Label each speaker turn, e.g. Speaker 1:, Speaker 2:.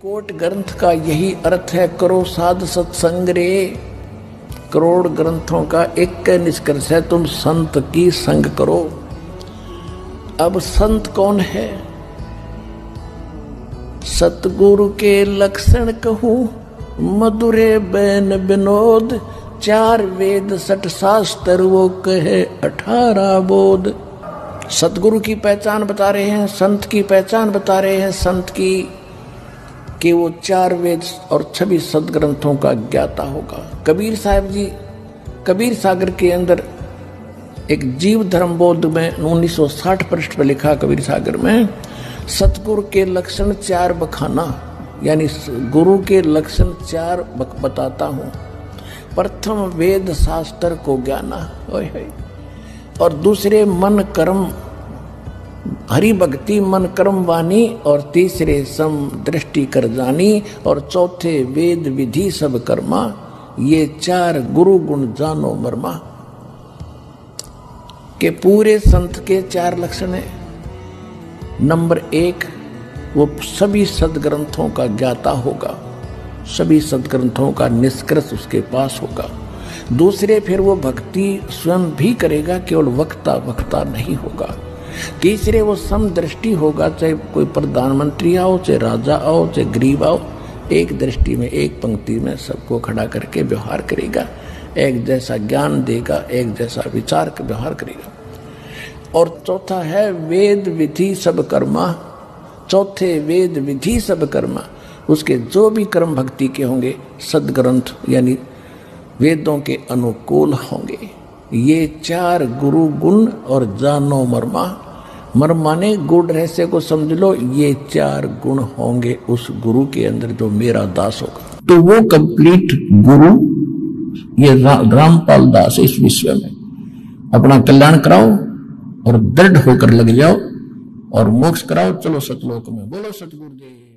Speaker 1: Coat ग्रंथ का यही अर्थ है, करो साध सत्संग रे। करोड़ ग्रंथों का एक निष्कर्ष है, तुम संत की संग करो। अब संत कौन है? सतगुरु के लक्षण कहूं, मधुरे बैन विनोद। 4 वेद 60 शास्त्र वो कहे 18 बोध। सतगुरु की पहचान बता रहे हैं, संत की पहचान बता रहे हैं। संत की कि वो 4 वेद और 26 सदग्रंथों का ज्ञाता होगा। कबीर साहब जी कबीर सागर के अंदर एक जीव धर्म बोध में 1960 पृष्ठ पर लिखा, कबीर सागर में सतगुरु के लक्षण 4 बखाना, यानी गुरु के लक्षण 4 बताता हूं। प्रथम वेद शास्त्र को ज्ञाना, और दूसरे मन कर्म हरि भक्ति मन कर्म वाणी, और तीसरे सम दृष्टि कर जानी, और चौथे वेद विधि सब कर्मा। ये 4 गुरु गुण जानो मर्मा। के पूरे संत के 4 लक्षण हैं। नंबर 1, वो सभी सदग्रंथों का ज्ञाता होगा, सभी सदग्रंथों का निष्कर्ष उसके पास होगा। दूसरे, फिर वो भक्ति स्वयं भी करेगा, केवल वक्ता नहीं होगा। तीसरे, वो समदृष्टि होगा, चाहे कोई प्रधानमंत्री आओ, चाहे राजा आओ, चाहे गरीब आओ, एक दृष्टि में एक पंक्ति में सबको खड़ा करके व्यवहार करेगा। एक जैसा ज्ञान देगा, एक जैसा विचार का व्यवहार करेगा। और चौथा है वेद विधि सब कर्मा। चौथे वेद विधि सब कर्मा, उसके जो भी कर्म भक्ति के होंगे सदग्रंथ यानी वेदों के अनुकूल होंगे। ये 4 गुरु गुण और जानो मर्मा। मर्मा ने गुण रहस्य को समझ लो, ये 4 गुण होंगे उस गुरु के अंदर जो मेरा दास होगा, तो वो कंप्लीट गुरु। ये रामपाल दास इस विश्व में अपना कल्याण कराओ और दृढ़ होकर लग जाओ और मोक्ष कराओ। चलो सतलोक में। बोलो सतगुरुदेव।